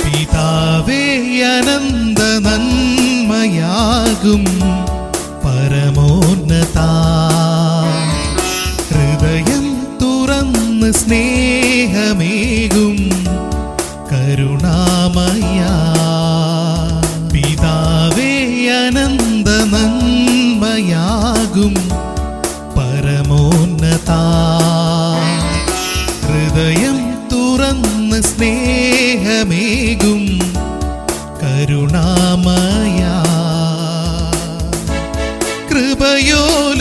പിതാവേ അനന്ത നന്മയാകും പരമോന്നതാ, ഹൃദയം തുറന്ന് സ്നേഹമേകും കരുണാമയാ. പിതാവേ അനന്ത നന്മയാകും പരമോന്നതാ, ഹൃദയം തുറന്ന് സ്നേഹമേകും കരുണാമയാ. കൃപയോലുമേകനാമം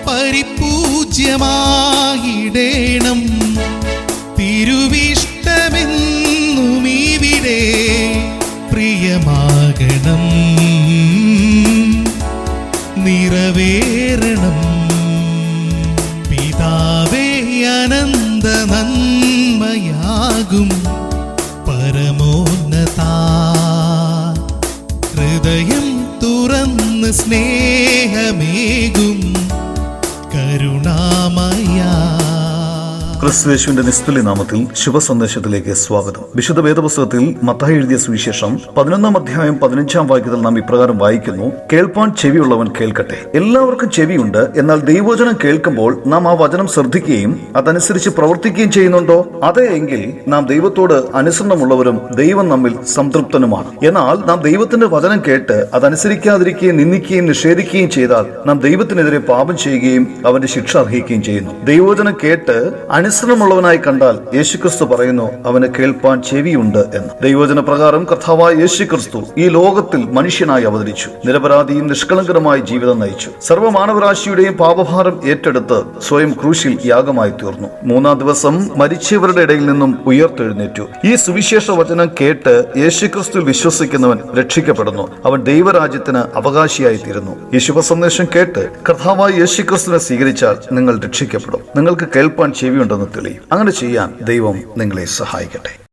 പരിപൂജ്യമായിടേണം, തിരുവിഷ്ടമെന്നുമിവിടെ പ്രിയമാകണം, നിറവേറണം. പിതാവേ അനന്ത നന്മയാകും പരമോന്നതാ, ഹൃദയം തുറന്ന് സ്നേഹമേകും കരുണാമയാ. ക്രിസ്തുയേശുവിന്റെ നിസ്തുല്യ നാമത്തിൽ ശുഭസന്ദേശത്തിലേക്ക് സ്വാഗതം. വിശുദ്ധ വേദപുസ്തകത്തിൽ മത്തായി എഴുതിയ സുവിശേഷം 11-ാം അധ്യായം 15-ാം വാക്യത്തിൽ നാം ഇപ്രകാരം വായിക്കുന്നു: കേൾപ്പാൻ ചെവിയുള്ളവൻ കേൾക്കട്ടെ. എല്ലാവർക്കും ചെവിയുണ്ട്, എന്നാൽ ദൈവവചനം കേൾക്കുമ്പോൾ നാം ആ വചനം ശ്രദ്ധിക്കുകയും അതനുസരിച്ച് പ്രവർത്തിക്കുകയും ചെയ്യുന്നുണ്ടോ? അതെ എങ്കിൽ നാം ദൈവത്തോട് അനുസരണമുള്ളവരും ദൈവം നമ്മിൽ സംതൃപ്തനുമാണ്. എന്നാൽ നാം ദൈവത്തിന്റെ വചനം കേട്ട് അതനുസരിക്കാതിരിക്കുകയും നിന്ദിക്കുകയും നിഷേധിക്കുകയും ചെയ്താൽ നാം ദൈവത്തിനെതിരെ പാപം ചെയ്യുകയും അവന്റെ ശിക്ഷ അർഹിക്കുകയും ചെയ്യുന്നു. ദൈവവചനം കേട്ട് അനുസരണമുള്ളവനായി കണ്ടാൽ യേശുക്രിസ്തു പറയുന്നു അവന് കേൾപ്പാൻ ചെവിയുണ്ട് എന്ന്. ദൈവവചന പ്രകാരം കർത്താവായ യേശുക്രിസ്തു ഈ ലോകത്തിൽ മനുഷ്യനായി അവതരിച്ചു. നിരപരാധിയും നിഷ്കളങ്കരമായ ജീവിതം നയിച്ചു. സർവ്വമാനവരാശിയുടെയും പാപഭാരം ഏറ്റെടുത്ത് സ്വയം ക്രൂശിൽ യാഗമായി തീർന്നു. 3-ാം ദിവസം മരിച്ചവരുടെ ഇടയിൽ നിന്നും ഉയർത്തെഴുന്നേറ്റു. ഈ സുവിശേഷ വചനം കേട്ട് യേശുക്രിസ്തുവിൽ വിശ്വസിക്കുന്നവൻ രക്ഷിക്കപ്പെടുന്നു. അവൻ ദൈവരാജ്യത്തിന് അവകാശിയായി തീരുന്നു. ഈ ശുഭസന്ദേശം കേട്ട് കർത്താവായ യേശുക്രിസ്തുവിനെ സ്വീകരിച്ചാൽ നിങ്ങൾ രക്ഷിക്കപ്പെടും. നിങ്ങൾക്ക് കേൾപ്പാൻ ചെവിയുണ്ടെന്ന് തെളിയും. അങ്ങനെ ചെയ്യാൻ ദൈവം നിങ്ങളെ സഹായിക്കട്ടെ.